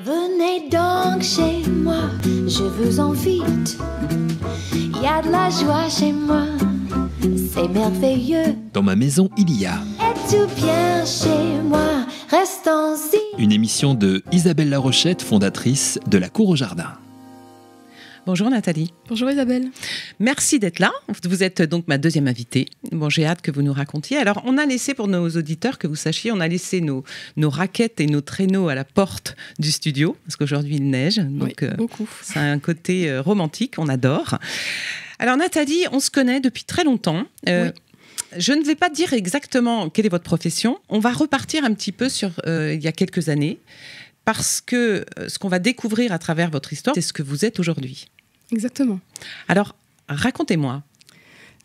Venez donc chez moi, je vous invite. Il y a de la joie chez moi, c'est merveilleux. Dans ma maison, il y a Et tout bien chez moi, restons-y. une émission de Isabelle Larochette, fondatrice de La Cour au Jardin. Bonjour Nathalie. Bonjour Isabelle. Merci d'être là. Vous êtes donc ma deuxième invitée. Bon, j'ai hâte que vous nous racontiez. Alors, on a laissé, pour nos auditeurs, que vous sachiez, on a laissé nos raquettes et nos traîneaux à la porte du studio, parce qu'aujourd'hui il neige. Donc, oui, beaucoup. C'est un côté romantique, on adore. Alors Nathalie, on se connaît depuis très longtemps. Oui. Je ne vais pas dire exactement quelle est votre profession. On va repartir un petit peu sur il y a quelques années. Parce que ce qu'on va découvrir à travers votre histoire, c'est ce que vous êtes aujourd'hui. Exactement. Alors, racontez-moi.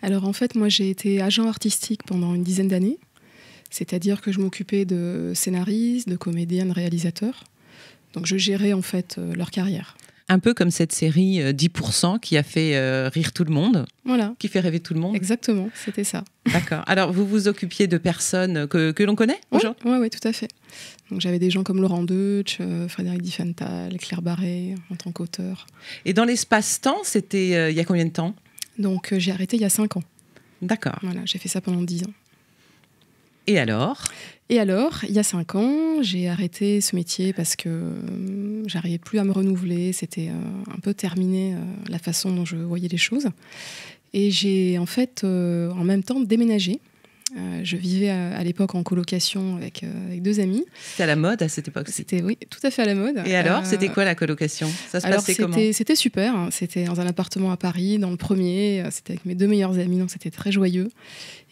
Alors en fait, moi j'ai été agent artistique pendant une dizaine d'années. C'est-à-dire que je m'occupais de scénaristes, de comédiens, de réalisateurs. Donc je gérais en fait leur carrière. Un peu comme cette série 10% qui a fait rire tout le monde, Voilà. qui fait rêver tout le monde. Exactement, c'était ça. D'accord. Alors, vous vous occupiez de personnes que l'on connaît aujourd'hui ? Oui, tout à fait. Donc j'avais des gens comme Laurent Deutsch, Frédéric Diffenthal, Claire Barré en tant qu'auteur. Et dans l'espace-temps, c'était il y a combien de temps ? Donc j'ai arrêté il y a 5 ans. D'accord. Voilà, j'ai fait ça pendant 10 ans. Et alors ? Et alors, il y a 5 ans, j'ai arrêté ce métier parce que j'arrivais plus à me renouveler. C'était un peu terminé la façon dont je voyais les choses. Et j'ai en fait, en même temps, déménagé. Je vivais à l'époque en colocation avec 2 amis. C'était à la mode à cette époque. C'était, oui, tout à fait à la mode. Et alors, c'était quoi la colocation ? Ça se passait comment ? C'était super. Hein. C'était dans un appartement à Paris, dans le premier. C'était avec mes 2 meilleurs amis, donc c'était très joyeux.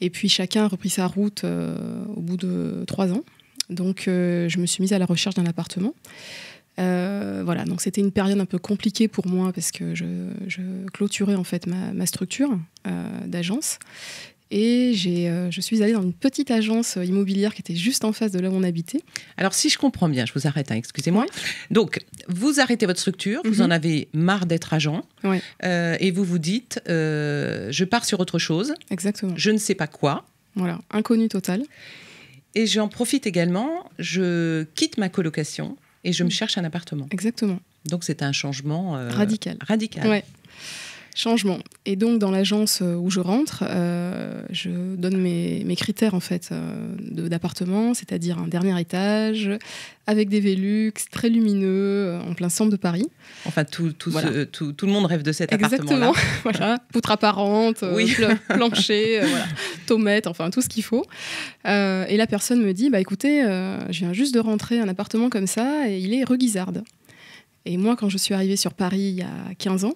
Et puis chacun a repris sa route au bout de 3 ans. Donc je me suis mise à la recherche d'un appartement. Voilà, donc c'était une période un peu compliquée pour moi parce que je clôturais en fait ma structure d'agence. Et je suis allée dans une petite agence immobilière qui était juste en face de là où on habitait. Alors, si je comprends bien, je vous arrête, hein, excusez-moi. Ouais. Donc, vous arrêtez votre structure, vous en avez marre d'être agent, Ouais. et vous vous dites, je pars sur autre chose, Exactement. je ne sais pas quoi, Voilà, inconnu total. et j'en profite également, je quitte ma colocation et je me cherche un appartement. Exactement. Donc, c'est un changement Radical. radical. Ouais. Changement. Et donc, dans l'agence où je rentre, je donne mes critères en fait d'appartement, c'est-à-dire un dernier étage, avec des Velux, très lumineux, en plein centre de Paris. Enfin, tout Voilà. le monde rêve de cet Exactement. appartement-là. Voilà, poutre apparente, Oui. plancher, voilà, tomate, enfin tout ce qu'il faut. Et la personne me dit, bah écoutez, je viens juste de rentrer un appartement comme ça et il est rue Guisarde. Et moi, quand je suis arrivée sur Paris il y a 15 ans,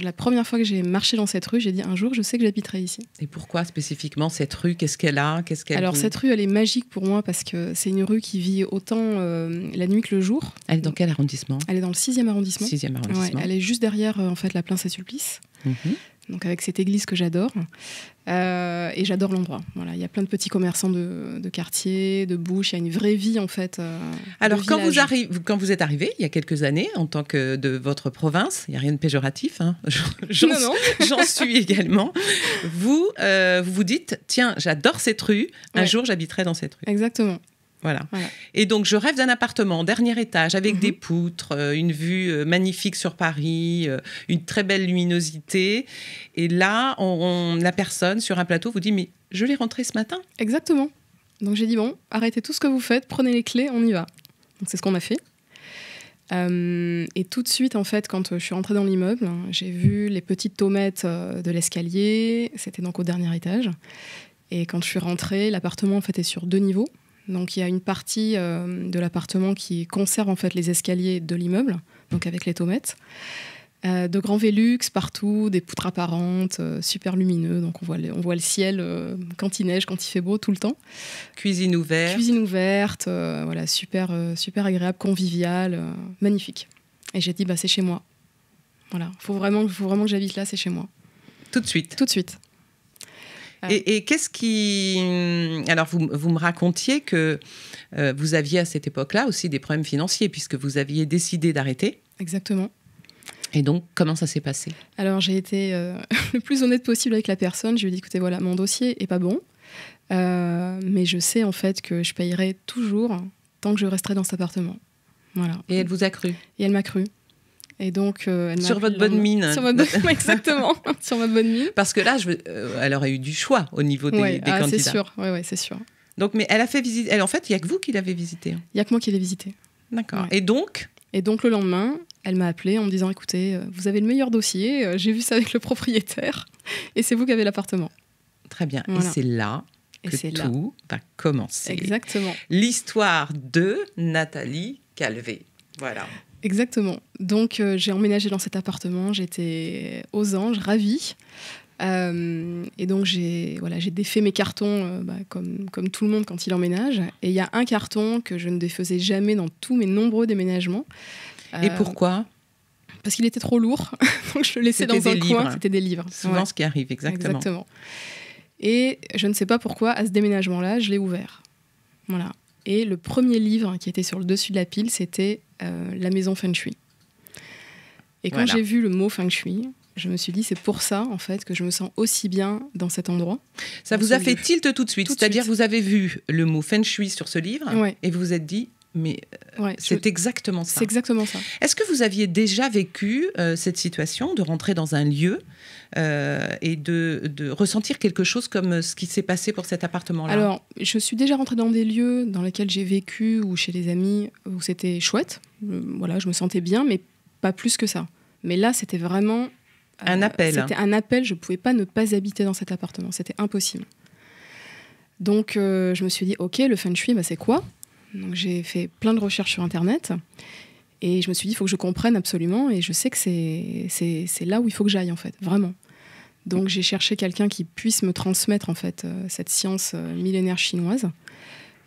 la première fois que j'ai marché dans cette rue, j'ai dit un jour, je sais que j'habiterai ici. Et pourquoi spécifiquement cette rue ? Qu'est-ce qu'elle a ? Alors cette rue, elle est magique pour moi parce que c'est une rue qui vit autant la nuit que le jour. Elle est dans quel arrondissement ? Elle est dans le 6e arrondissement. 6e arrondissement. Ouais, elle est juste derrière en fait, la plaine Saint-Sulpice. Mhm. Donc avec cette église que j'adore. Et j'adore l'endroit. Voilà, il y a plein de petits commerçants de quartier, de bouche. Il y a une vraie vie en fait. Alors de quand village. quand vous êtes arrivé il y a quelques années en tant que de votre province, il n'y a rien de péjoratif, hein, Non. j'en suis également. Vous vous dites tiens j'adore cette rue, un Ouais. jour j'habiterai dans cette rue. Exactement. Voilà. Voilà. Et donc je rêve d'un appartement dernier étage avec Mhm. des poutres, une vue magnifique sur Paris, une très belle luminosité. Et là la personne sur un plateau vous dit mais je l'ai rentré ce matin. Exactement. Donc j'ai dit bon, arrêtez tout ce que vous faites, prenez les clés, on y va. Donc c'est ce qu'on a fait. Et tout de suite, en fait, quand je suis rentrée dans l'immeuble, j'ai vu les petites tomates de l'escalier. C'était donc au dernier étage. Et quand je suis rentrée, l'appartement en fait est sur 2 niveaux. Donc il y a une partie de l'appartement qui conserve en fait les escaliers de l'immeuble, donc avec les tomates. De grands Velux partout, des poutres apparentes, super lumineux. Donc on voit le ciel quand il neige, quand il fait beau, tout le temps. Cuisine ouverte. Cuisine ouverte, voilà, super agréable, convivial, magnifique. Et j'ai dit, bah, c'est chez moi. Voilà, faut vraiment que j'habite là, c'est chez moi. Tout de suite. Tout de suite. Et qu'est-ce qui... Alors, vous me racontiez que vous aviez à cette époque-là aussi des problèmes financiers, puisque vous aviez décidé d'arrêter. Exactement. Et donc, comment ça s'est passé ? Alors, j'ai été le plus honnête possible avec la personne. Je lui ai dit, écoutez, voilà, mon dossier est pas bon, mais je sais en fait que je payerai toujours tant que je resterai dans cet appartement. Voilà. Et elle vous a cru? Et elle m'a cru. Et donc, elle m'a sur votre bonne mine. Sur ma bonne... Exactement, sur ma bonne mine. Parce que là, elle aurait eu du choix au niveau des candidats. C'est sûr, c'est sûr. Donc, mais elle a fait visiter. En fait, il n'y a que vous qui l'avez visité. Il n'y a que moi qui l'ai visité. D'accord. Ouais. Et donc, le lendemain, elle m'a appelée en me disant, écoutez, vous avez le meilleur dossier, j'ai vu ça avec le propriétaire, et c'est vous qui avez l'appartement. Très bien. Voilà. Et c'est là que tout va commencer. Exactement. L'histoire de Nathalie Calvé. Voilà. Exactement. Donc, j'ai emménagé dans cet appartement. J'étais aux anges, ravie. Et donc, j'ai défait mes cartons comme tout le monde quand il emménage. Et il y a un carton que je ne défaisais jamais dans tous mes nombreux déménagements. Et pourquoi ? Parce qu'il était trop lourd. Donc, je le laissais dans un coin. C'était des livres. Souvent ce qui arrive, exactement. Et je ne sais pas pourquoi, à ce déménagement-là, je l'ai ouvert. Voilà. Et le premier livre qui était sur le dessus de la pile, c'était La maison Feng Shui. Et quand j'ai vu le mot Feng Shui, je me suis dit, c'est pour ça, en fait, que je me sens aussi bien dans cet endroit. Ça vous a fait tilt tout de suite. C'est-à-dire, vous avez vu le mot Feng Shui sur ce livre et vous vous êtes dit, mais c'est exactement ça. C'est exactement ça. Est-ce que vous aviez déjà vécu cette situation de rentrer dans un lieu et de ressentir quelque chose comme ce qui s'est passé pour cet appartement-là ? Alors, je suis déjà rentrée dans des lieux dans lesquels j'ai vécu ou chez des amis où c'était chouette. Voilà, je me sentais bien, mais pas plus que ça. Mais là, c'était vraiment... un appel. C'était un appel, je ne pouvais pas ne pas habiter dans cet appartement. C'était impossible. Donc, je me suis dit, OK, le Feng Shui, c'est quoi ? Donc, j'ai fait plein de recherches sur Internet. Et je me suis dit, il faut que je comprenne absolument. Et je sais que c'est là où il faut que j'aille, en fait, vraiment. Donc, j'ai cherché quelqu'un qui puisse me transmettre, en fait, cette science millénaire chinoise,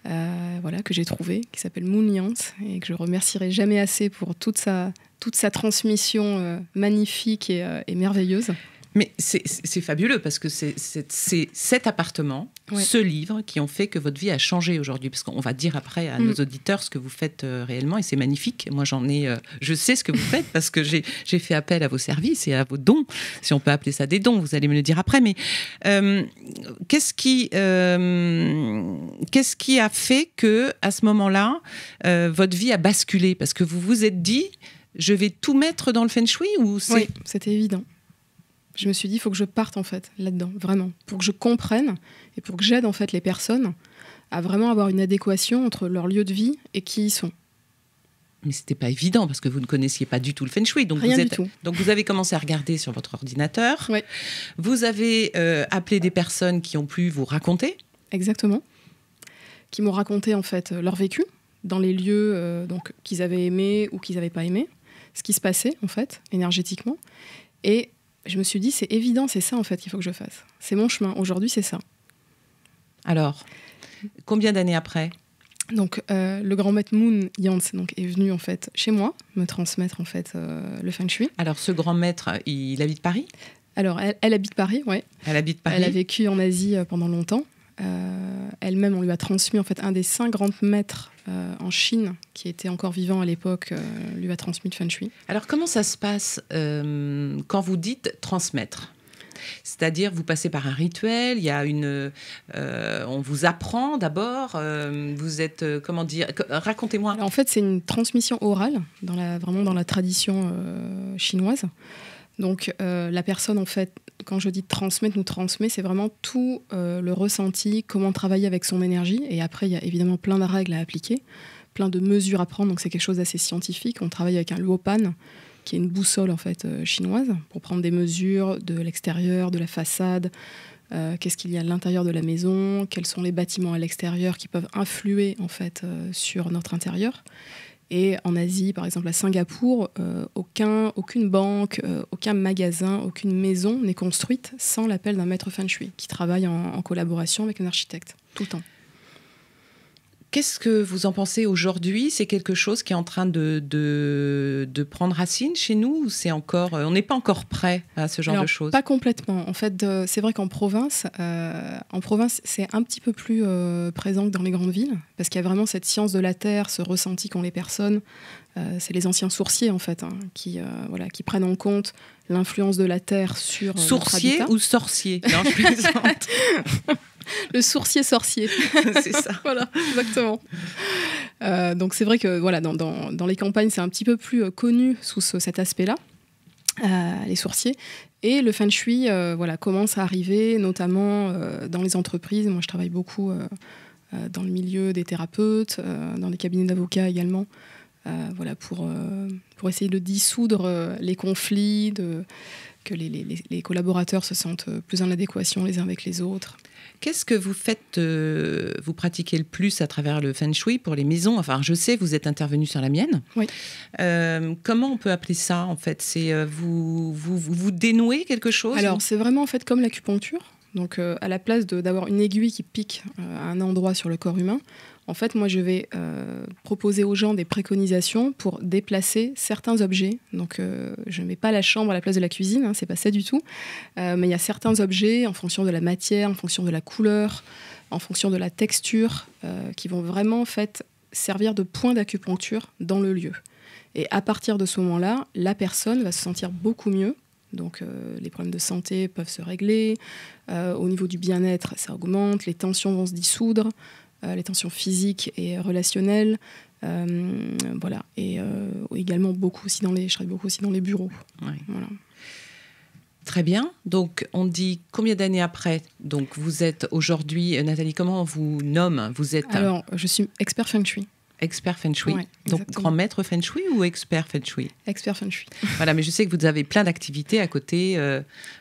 que j'ai trouvée, qui s'appelle Moon Yance, et que je remercierai jamais assez pour toute sa transmission magnifique et merveilleuse. Mais c'est fabuleux parce que c'est cet appartement, ce livre qui ont fait que votre vie a changé aujourd'hui. Parce qu'on va dire après à nos auditeurs ce que vous faites réellement et c'est magnifique. Moi, je sais ce que vous faites parce que j'ai fait appel à vos services et à vos dons, si on peut appeler ça des dons, vous allez me le dire après. Mais qu'est-ce qui a fait que à ce moment-là, votre vie a basculé? Parce que vous vous êtes dit, je vais tout mettre dans le Feng Shui ou c'est... Oui, c'était évident. Je me suis dit, il faut que je parte en fait là-dedans, vraiment, pour que je comprenne et pour que j'aide en fait les personnes à vraiment avoir une adéquation entre leur lieu de vie et qui ils sont. Mais c'était pas évident parce que vous ne connaissiez pas du tout le Feng Shui. Donc Rien du tout. Donc vous avez commencé à regarder sur votre ordinateur. Ouais. Vous avez appelé des personnes qui ont pu vous raconter. Exactement. Qui m'ont raconté en fait leur vécu dans les lieux donc qu'ils avaient aimés ou qu'ils n'avaient pas aimés, ce qui se passait en fait énergétiquement. Et je me suis dit, c'est évident, c'est ça en fait qu'il faut que je fasse. C'est mon chemin. Aujourd'hui, c'est ça. Alors, combien d'années après ? Donc, le grand maître Moon Yance est venu en fait chez moi me transmettre en fait le Feng Shui. Alors, ce grand maître, il habite Paris ? Alors, elle habite Paris, ouais. Elle habite Paris. Elle a vécu en Asie pendant longtemps. Elle-même, on lui a transmis en fait un des 5 grands maîtres en Chine qui était encore vivant à l'époque, lui a transmis le Feng Shui. Alors comment ça se passe quand vous dites transmettre ? C'est-à-dire vous passez par un rituel, il y a on vous apprend d'abord, vous êtes comment dire ? Racontez-moi. Alors, en fait, c'est une transmission orale vraiment dans la tradition chinoise. Donc la personne, en fait, quand je dis transmettre, nous transmet, c'est vraiment tout le ressenti, comment travailler avec son énergie. Et après, il y a évidemment plein de règles à appliquer, plein de mesures à prendre. Donc c'est quelque chose d'assez scientifique. On travaille avec un luopan, qui est une boussole en fait chinoise, pour prendre des mesures de l'extérieur, de la façade. Qu'est-ce qu'il y a à l'intérieur de la maison, quels sont les bâtiments à l'extérieur qui peuvent influer en fait sur notre intérieur. Et en Asie, par exemple à Singapour, aucune banque, aucun magasin, aucune maison n'est construite sans l'appel d'un maître Feng Shui qui travaille en collaboration avec un architecte, tout le temps. Qu'est-ce que vous en pensez aujourd'hui ? C'est quelque chose qui est en train de prendre racine chez nous ou c'est encore, on n'est pas encore prêt à ce genre de choses ? Pas complètement. En fait, c'est vrai qu'en province, c'est un petit peu plus présent que dans les grandes villes parce qu'il y a vraiment cette science de la terre, ce ressenti qu'ont les personnes. C'est les anciens sourciers, en fait, qui prennent en compte l'influence de la terre sur sourcier ou sorcier ? Non, je plaisante. Le sourcier sorcier. C'est ça. Voilà, exactement. Donc c'est vrai que voilà, dans les campagnes, c'est un petit peu plus connu sous cet aspect-là, les sourciers. Et le feng shui commence à arriver, notamment dans les entreprises. Moi, je travaille beaucoup dans le milieu des thérapeutes, dans les cabinets d'avocats également, pour essayer de dissoudre les conflits, que les collaborateurs se sentent plus en adéquation les uns avec les autres. Qu'est-ce que vous faites, vous pratiquez le plus à travers le feng shui pour les maisons? Enfin, je sais, vous êtes intervenu sur la mienne. Oui. Comment on peut appeler ça, en fait? C'est vous dénouez quelque chose? Alors, c'est vraiment en fait comme l'acupuncture. Donc, à la place d'avoir une aiguille qui pique à un endroit sur le corps humain, en fait, moi, je vais proposer aux gens des préconisations pour déplacer certains objets. Donc, je ne mets pas la chambre à la place de la cuisine, hein, c'est pas ça du tout. Mais il y a certains objets, en fonction de la matière, en fonction de la couleur, en fonction de la texture, qui vont vraiment, en fait, servir de point d'acupuncture dans le lieu. Et à partir de ce moment-là, la personne va se sentir beaucoup mieux. Donc, les problèmes de santé peuvent se régler. Au niveau du bien-être, ça augmente. Les tensions vont se dissoudre. Les tensions physiques et relationnelles, et également je travaille beaucoup aussi dans les bureaux. Ouais. Voilà. Très bien. Donc, on dit combien d'années après? Donc, vous êtes aujourd'hui, Nathalie, comment on vous nomme? Vous êtes Alors, je suis expert feng shui. Expert feng shui. Ouais, donc, grand maître feng shui ou expert feng shui? Expert feng shui. Voilà, mais je sais que vous avez plein d'activités à côté.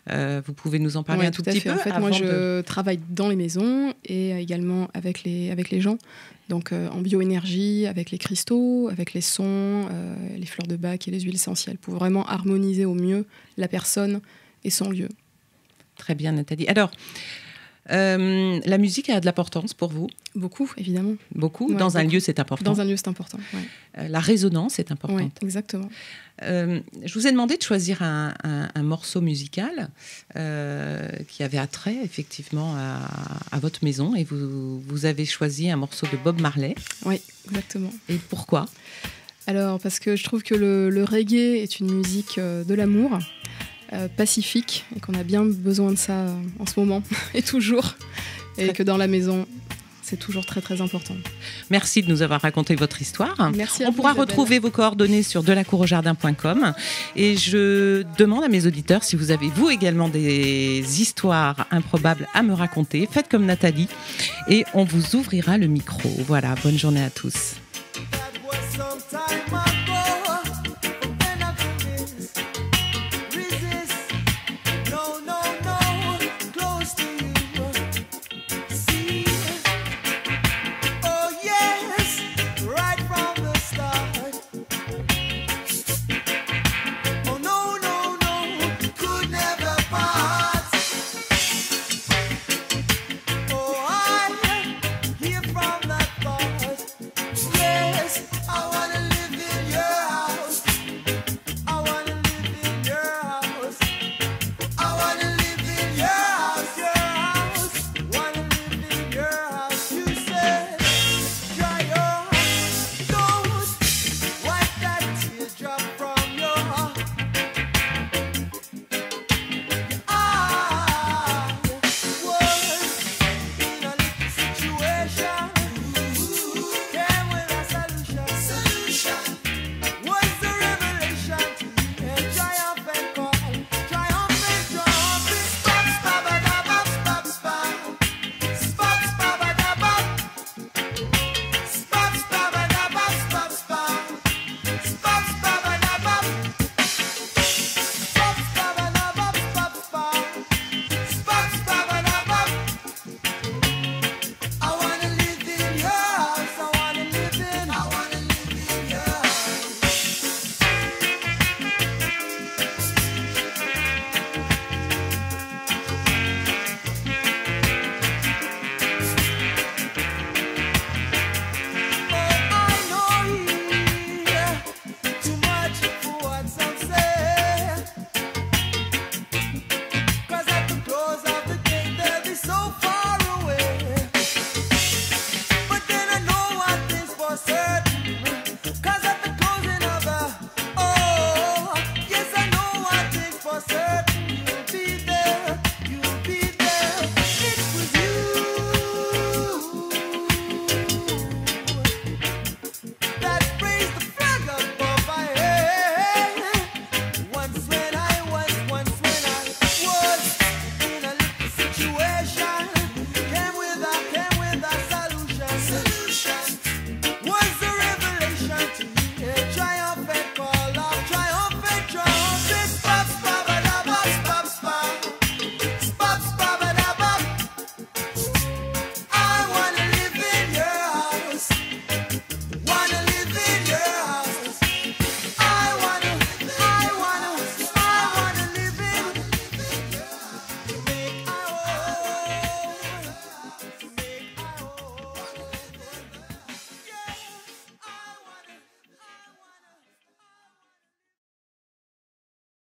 Vous pouvez nous en parler un tout petit peu? En fait, moi, je travaille dans les maisons et également avec les gens. Donc, en bioénergie, avec les cristaux, avec les sons, les fleurs de bac et les huiles essentielles, pour vraiment harmoniser au mieux la personne et son lieu. Très bien, Nathalie. Alors, la musique a de l'importance pour vous? Beaucoup, évidemment. Beaucoup? Ouais, dans un lieu, c'est important? Dans un lieu, c'est important, ouais. La résonance est importante? Oui, exactement. Je vous ai demandé de choisir un morceau musical qui avait attrait, effectivement, à votre maison. Et vous avez choisi un morceau de Bob Marley. Oui, exactement. Et pourquoi? Alors, parce que je trouve que le reggae est une musique de l'amour, pacifique, et qu'on a bien besoin de ça en ce moment, et toujours. Et que dans la maison, c'est toujours très très important. Merci de nous avoir raconté votre histoire. Merci à On vous, pourra Isabelle. retrouver vos coordonnées sur delacouroaujardin.com. Et je demande à mes auditeurs si vous avez vous également des histoires improbables à me raconter. Faites comme Nathalie et on vous ouvrira le micro. Voilà, bonne journée à tous. That was some time ago.